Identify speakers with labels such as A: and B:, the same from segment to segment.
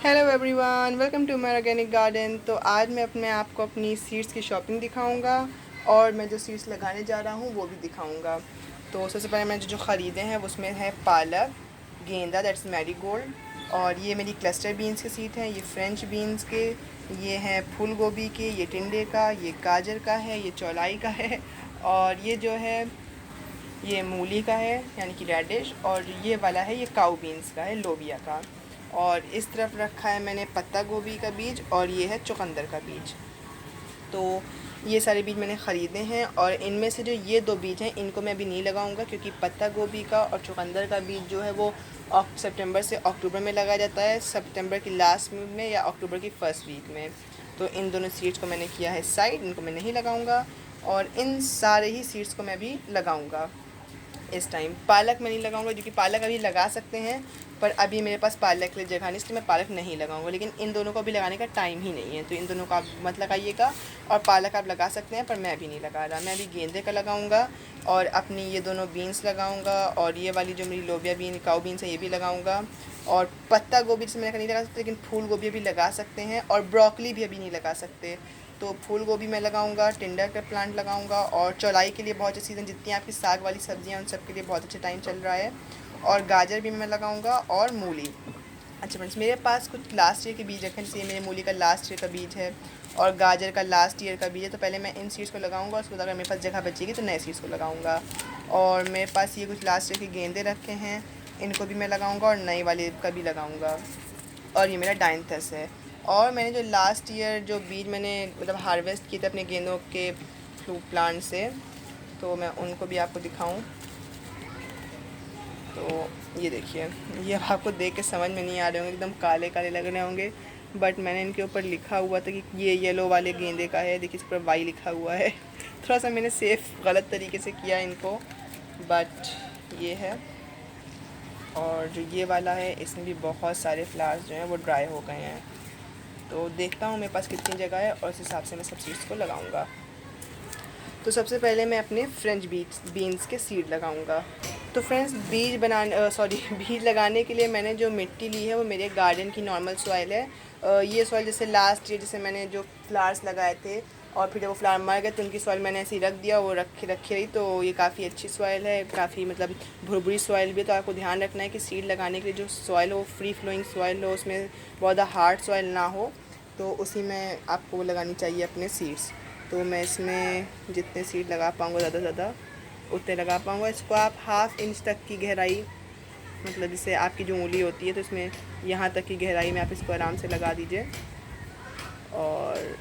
A: Hello everyone, welcome to my organic garden. तो आज मैं अपने आपको अपनी सीड्स की शॉपिंग दिखाऊंगा और मैं जो सीड्स लगाने जा रहा हूँ वो भी दिखाऊंगा। तो सबसे पहले मैंने जो ख़रीदे हैं उसमें है पालक, गेंदा दैट्स मैरीगोल्ड, और ये मेरी क्लस्टर बीन्स के सीड हैं, ये फ्रेंच बीन्स के, ये हैं फूल गोभी के, ये टिंडे का, ये गाजर का है, ये चौलाई का है, और ये जो है ये मूली का है यानी कि रेडिश, और ये वाला है ये काऊ बीन्स का है, लोबिया का। और इस तरफ रखा है मैंने पत्ता गोभी का बीज और ये है चुकंदर का बीज। तो ये सारे बीज मैंने ख़रीदे हैं और इनमें से जो ये दो बीज हैं इनको मैं अभी नहीं लगाऊंगा, क्योंकि पत्ता गोभी का और चुकंदर का बीज जो है वो सितंबर से अक्टूबर में लगाया जाता है, सितंबर की लास्ट में या अक्टूबर की फर्स्ट वीक में। तो इन दोनों सीड्स को मैंने किया है साइड, इनको मैं नहीं लगाऊंगा। और इन सारे ही सीड्स को मैं भी लगाऊंगा। इस टाइम पालक मैं नहीं लगाऊंगा, क्योंकि पालक अभी लगा सकते हैं पर अभी मेरे पास पालक के लिए जगह नहीं, इसलिए मैं पालक नहीं लगाऊंगा। लेकिन इन दोनों को भी लगाने का टाइम ही नहीं है, तो इन दोनों का आप मत लगाइएगा। और पालक आप लगा सकते हैं पर मैं अभी नहीं लगा रहा, मैं अभी गेंदे का लगाऊंगा और अपनी ये दोनों बीन्स लगाऊंगा, और ये वाली जो मेरी लोबिया बीन काऊ बीन्स है ये भी लगाऊंगा। और पत्ता गोभी जिसमें मैंने नहीं लगा सकते, लेकिन फूल गोभी भी लगा सकते हैं, और ब्रोकली भी अभी नहीं लगा सकते। तो फूल गोभी मैं लगाऊंगा, टिंडर का प्लांट लगाऊंगा, और चौलाई के लिए बहुत अच्छी सीज़न, जितनी आपकी साग वाली सब्जियां उन सब के लिए बहुत अच्छा टाइम चल रहा है। और गाजर भी मैं लगाऊंगा और मूली। अच्छा फ्रेंड्स, मेरे पास कुछ लास्ट ईयर के बीज रखे हैं, जैसे मेरे मूली का लास्ट ईयर का बीज है और गाजर का लास्ट ईयर का बीज है। तो पहले मैं इन सीड्स को लगाऊंगा, उसके बाद अगर मेरे पास जगह बचेगी तो नए सीड्स को लगाऊंगा। और मेरे पास ये कुछ लास्ट ईयर के गेंदे रखे हैं, इनको भी मैं लगाऊंगा और नए वाले का भी लगाऊंगा। और ये मेरा डाइंथस है। और मैंने जो लास्ट ईयर जो बीज मैंने मतलब हार्वेस्ट किए थे अपने गेंदों के फ्लू प्लांट से, तो मैं उनको भी आपको दिखाऊं। तो ये देखिए, ये आपको देख के समझ में नहीं आ रहे होंगे, एकदम काले काले लग रहे होंगे, बट मैंने इनके ऊपर लिखा हुआ था कि ये येलो वाले गेंदे का है। देखिए इस पर वाई लिखा हुआ है। थोड़ा सा मैंने सेफ गलत तरीके से किया इनको, बट ये है। और जो ये वाला है इसमें भी बहुत सारे फ्लावर्स जो हैं वो ड्राई हो गए हैं। तो देखता हूँ मेरे पास कितनी जगह है और उस हिसाब से मैं सब सीड्स को लगाऊंगा। तो सबसे पहले मैं अपने फ्रेंच बीन्स के सीड लगाऊंगा। तो फ्रेंड्स, बीज लगाने के लिए मैंने जो मिट्टी ली है वो मेरे गार्डन की नॉर्मल सॉइल है। ये सॉइल जैसे लास्ट ईयर जैसे मैंने जो फ्लावर्स लगाए थे और फिर जब वो फ्लावर मर गए तो उनकी सॉइल मैंने ऐसे ही रख दिया, वो रखी रही। तो ये काफ़ी अच्छी सॉइल है, काफ़ी मतलब भुरभुरी सॉइल भी है। तो आपको ध्यान रखना है कि सीड लगाने के लिए जो सॉइल हो फ्री फ्लोइंग सॉइल हो, उसमें बहुत हार्ड सॉइल ना हो, तो उसी में आपको लगानी चाहिए अपने सीड्स। तो मैं इसमें जितने सीड लगा पाऊँगा ज़्यादा से ज़्यादा उतने लगा पाऊँगा। इसको आप 1/2 इंच तक की गहराई, मतलब जैसे आपकी जो उंगली होती है तो इसमें यहाँ तक की गहराई में आप इसको आराम से लगा दीजिए। और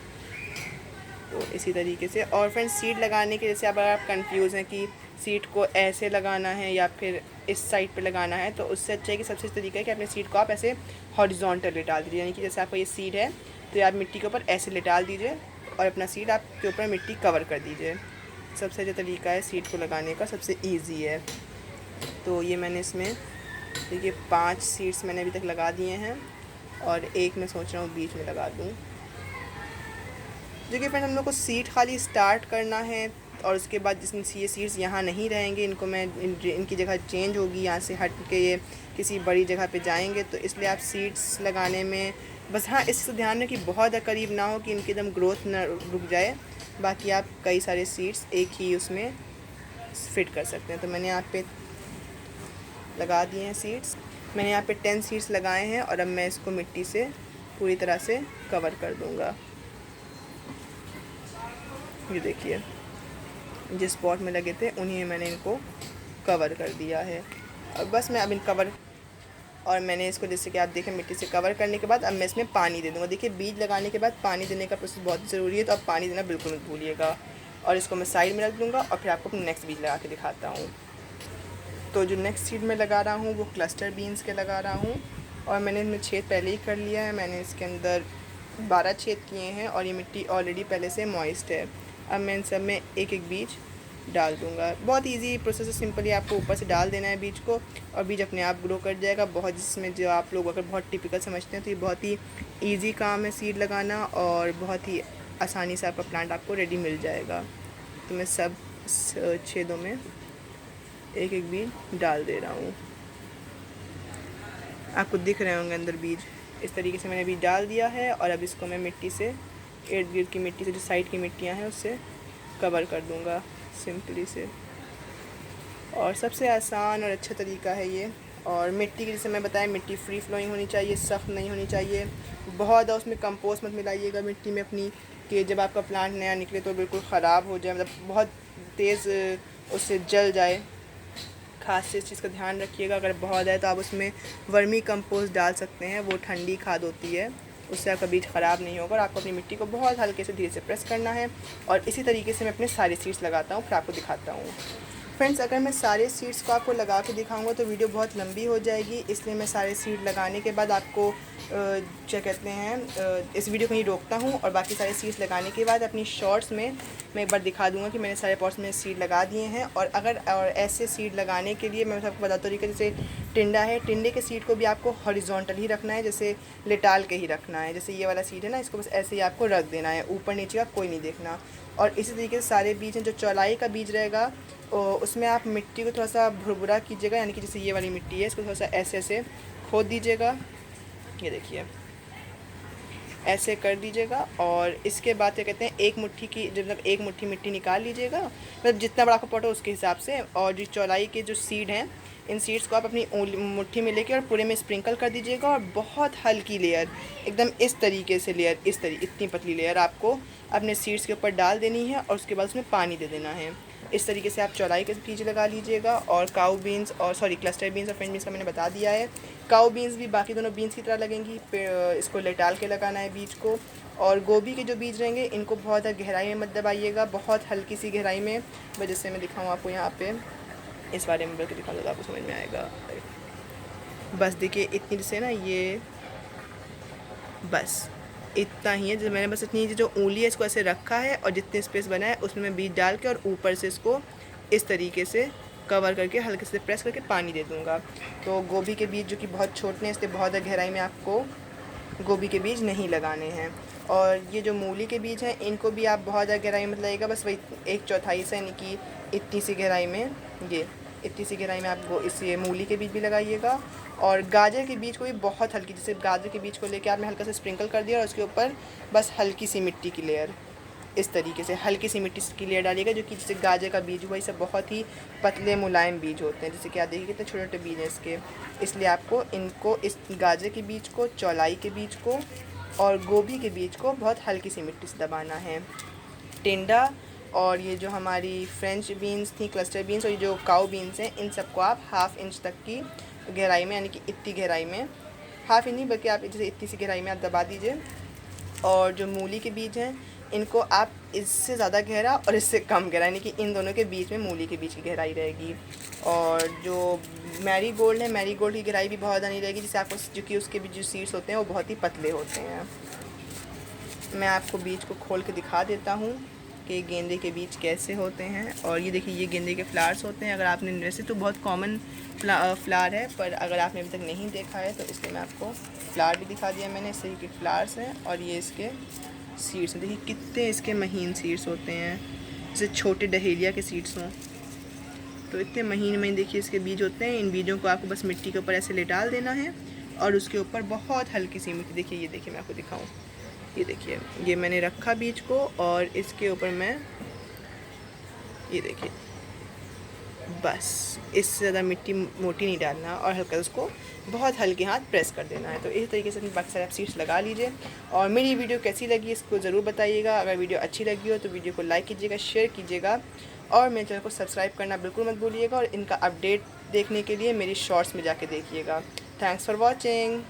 A: तो इसी तरीके से। और फ्रेंड्स, सीड लगाने के जैसे अगर आप कंफ्यूज हैं कि सीड को ऐसे लगाना है या फिर इस साइड पे लगाना है, तो उससे अच्छा है कि सबसे तरीका है कि अपने सीड को आप ऐसे हॉरिजॉन्टल लेटाल दीजिए, यानी कि जैसे आपका ये सीड है तो आप मिट्टी के ऊपर ऐसे लेटाल दीजिए और अपना सीड आपके ऊपर मिट्टी कवर कर दीजिए। सबसे अच्छा तरीका है सीड को लगाने का, सबसे ईजी है। तो ये मैंने इसमें देखिए 5 सीड्स मैंने अभी तक लगा दिए हैं और एक मैं सोच रहा हूँ बीच में लगा दूँ। देखिए फ्रेंड, हम लोग को सीड खाली स्टार्ट करना है और उसके बाद जिसमें ये सीड्स यहाँ नहीं रहेंगे, इनको मैं इनकी जगह चेंज होगी, यहाँ से हट के ये किसी बड़ी जगह पे जाएंगे। तो इसलिए आप सीड्स लगाने में बस हाँ इससे ध्यान रखें कि बहुत करीब ना हो कि इनकी एकदम ग्रोथ ना रुक जाए। बाकी आप कई सारे सीड्स एक ही उसमें फिट कर सकते हैं। तो मैंने यहाँ पे लगा दिए हैं सीड्स, मैंने यहाँ पे 10 सीड्स लगाए हैं और अब मैं इसको मिट्टी से पूरी तरह से कवर कर दूँगा। ये देखिए, जिस स्पॉट में लगे थे उन्हीं में मैंने इनको कवर कर दिया है। अब बस मैं अब इन कवर, और मैंने इसको जैसे कि आप देखें मिट्टी से कवर करने के बाद अब मैं इसमें पानी दे दूँगा। देखिए बीज लगाने के बाद पानी देने का प्रोसेस बहुत ज़रूरी है, तो आप पानी देना बिल्कुल मत भूलिएगा। और इसको मैं साइड में रख दूँगा और फिर आपको नेक्स्ट बीज लगा के दिखाता हूँ। तो जो नेक्स्ट सीड मैं लगा रहा हूँ वो क्लस्टर बीन्स के लगा रहा हूँ, और मैंने इनमें छेद पहले ही कर लिया है। मैंने इसके अंदर 12 छेद किए हैं और ये मिट्टी ऑलरेडी पहले से मॉइस्ट है। अब मैं इन सब में एक एक बीज डाल दूँगा। बहुत इजी प्रोसेस है, सिंपली आपको ऊपर से डाल देना है बीज को और बीज अपने आप ग्रो कर जाएगा। बहुत जिसमें जो आप लोग अगर बहुत टिपिकल समझते हैं तो ये बहुत ही ईजी काम है सीड लगाना, और बहुत ही आसानी से आपका प्लांट आपको रेडी मिल जाएगा। तो मैं सब छेदों में एक एक बीज डाल दे रहा हूँ। आपको दिख रहे होंगे अंदर बीज, इस तरीके से मैंने अभी डाल दिया है और अब इसको मैं मिट्टी से, इर्द गिर्द की मिट्टी से, जो साइड की मिट्टियाँ हैं उससे कवर कर दूँगा सिंपली से। और सबसे आसान और अच्छा तरीका है ये। और मिट्टी की, जैसे मैं बताया, मिट्टी फ्री फ्लोइंग होनी चाहिए, सख्त नहीं होनी चाहिए। बहुत ज़्यादा उसमें कंपोस्ट मत मिलाइएगा मिट्टी में अपनी, कि जब आपका प्लांट नया निकले तो बिल्कुल ख़राब हो जाए, मतलब बहुत तेज़ उससे जल जाए। खास से इस चीज़ का ध्यान रखिएगा। अगर बहुत है तो आप उसमें वर्मी कंपोस्ट डाल सकते हैं, वो ठंडी खाद होती है, उससे आपका बीज ख़राब नहीं होगा। और आपको अपनी मिट्टी को बहुत हल्के से धीरे से प्रेस करना है। और इसी तरीके से मैं अपने सारे सीड्स लगाता हूँ, फिर आपको दिखाता हूँ। फ्रेंड्स, अगर मैं सारे सीड्स को आपको लगा के दिखाऊंगा तो वीडियो बहुत लंबी हो जाएगी, इसलिए मैं सारे सीड लगाने के बाद आपको क्या कहते हैं, इस वीडियो को ही रोकता हूँ। और बाकी सारे सीड्स लगाने के बाद अपनी शॉर्ट्स में मैं एक बार दिखा दूँगा कि मैंने सारे पॉट्स में सीड लगा दिए हैं। और ऐसे सीड लगाने के लिए मैं सबको बताता हूँ कि जैसे टिंडा है, टिंडे के सीड को भी आपको हॉरिजॉन्टल ही रखना है, जैसे लेटाल के ही रखना है। जैसे ये वाला सीड है ना, इसको बस ऐसे ही आपको रख देना है, ऊपर नीचे का कोई नहीं देखना। और इसी तरीके से सारे बीज हैं, जो चौलाई का बीज रहेगा उसमें आप मिट्टी को थोड़ा सा भुरभुरा कीजिएगा, यानी कि जैसे ये वाली मिट्टी है, इसको थोड़ा सा ऐसे ऐसे खोद दीजिएगा, ये देखिए ऐसे कर दीजिएगा। और इसके बाद क्या कहते हैं, एक मुट्ठी की, जब तक एक मुट्ठी मिट्टी निकाल लीजिएगा, मतलब जितना बड़ा आपका पॉट हो उसके हिसाब से। और जो चौलाई के जो सीड हैं, इन सीड्स को आप अपनी मुट्ठी में लेके और पूरे में स्प्रिंकल कर दीजिएगा। और बहुत हल्की लेयर, एकदम इस तरीके से लेयर, इतनी पतली लेयर आपको अपने सीड्स के ऊपर डाल देनी है। और उसके बाद उसमें पानी दे देना है। इस तरीके से आप चौलाई के बीज लगा लीजिएगा। और काऊ बीन्स, और सॉरी क्लस्टर बीन्स और फ्रेंच बीन्स का मैंने बता दिया है। काऊ बीन्स भी बाकी दोनों बीन्स की तरह लगेंगी, इसको लेटाल के लगाना है बीज को। और गोभी के जो बीज रहेंगे, इनको बहुत ज़्यादा गहराई में मत दबाइएगा, बहुत हल्की सी गहराई में। वजह से मैं दिखाऊँ आपको यहाँ पे, इस बारे में बल्कि दिखा दो, आपको समझ में आएगा। बस देखिए इतनी से ना, ये बस इतना ही है। जो मैंने बस इतनी जो उंगली है इसको ऐसे रखा है, और जितने स्पेस बना है उसमें मैं बीज डाल के और ऊपर से इसको इस तरीके से कवर करके हल्के से प्रेस करके पानी दे दूँगा। तो गोभी के बीज जो कि बहुत छोटे हैं, इसलिए बहुत ज़्यादा गहराई में आपको गोभी के बीज नहीं लगाने हैं। और ये जो मूली के बीज हैं, इनको भी आप बहुत ज़्यादा गहराई में लगाइएगा, बस वही 1/4 से, यानी कि इतनी सी गहराई में, ये इतनी सी गहराई में आप इस ये मूली के बीज भी लगाइएगा। और गाजर के बीज को भी बहुत हल्की, जैसे गाजर के बीज को लेकर आपने हल्का से स्प्रिंकल कर दिया और उसके ऊपर बस हल्की सी मिट्टी की लेयर, इस तरीके से हल्की सी मिट्टी की लेयर डालिएगा। जो कि जैसे गाजर का बीज हुआ, ये सब बहुत ही पतले मुलायम बीज होते हैं, जैसे कि आप देखिए कितने छोटे छोटे बीज हैं इसके। इसलिए आपको इनको, इस गाजर के बीज को, चौलाई के बीज को और गोभी के बीज को बहुत हल्की सी मिट्टी से दबाना है। टिंडा और ये जो हमारी फ्रेंच बीन्स थी, क्लस्टर बीन्स, और ये जो काऊ बीन्स हैं, इन सबको आप 1/2 इंच तक की गहराई में, यानी कि इतनी गहराई में, 1/2 इंच नहीं बल्कि आप जैसे इतनी सी गहराई में आप दबा दीजिए। और जो मूली के बीज हैं, इनको आप इससे ज़्यादा गहरा और इससे कम गहरा, यानी कि इन दोनों के बीच में मूली के बीच की गहराई रहेगी। और जो मैरीगोल्ड है, मैरीगोल्ड की गहराई भी बहुत ज़्यादा नहीं रहेगी, जिससे आपको, जो कि उसके भी जो सीड्स होते हैं वो बहुत ही पतले होते हैं। मैं आपको बीज को खोल के दिखा देता हूँ कि गेंदे के बीज कैसे होते हैं। और ये देखिए, ये गेंदे के फ्लावर्स होते हैं। अगर आपने, वैसे तो बहुत कॉमन फ्लावर है, पर अगर आपने अभी तक नहीं देखा है तो इसलिए मैं आपको फ्लावर भी दिखा दिया मैंने। इस तरीके के फ्लावर्स हैं और ये इसके सीड्स हैं। देखिए कितने इसके महीन सीड्स होते हैं, जैसे छोटे डहेलिया के सीड्स हों, तो इतने महीन महीन देखिए इसके बीज होते हैं। इन बीजों को आपको बस मिट्टी के ऊपर ऐसे लेटाल देना है और उसके ऊपर बहुत हल्की सी मिट्टी, देखिए ये देखिए मैं आपको दिखाऊँ, ये देखिए, ये मैंने रखा बीज को और इसके ऊपर मैं, ये देखिए, बस इससे ज़्यादा मिट्टी मोटी नहीं डालना और हल्का उसको बहुत हल्के हाथ प्रेस कर देना है। तो इस तरीके से अपनी बाकी सारे आप सीड्स लगा लीजिए। और मेरी वीडियो कैसी लगी इसको ज़रूर बताइएगा। अगर वीडियो अच्छी लगी हो तो वीडियो को लाइक कीजिएगा, शेयर कीजिएगा और मेरे चैनल को सब्सक्राइब करना बिल्कुल मत भूलिएगा। और इनका अपडेट देखने के लिए मेरी शॉर्ट्स में जाके देखिएगा। Thanks for watching.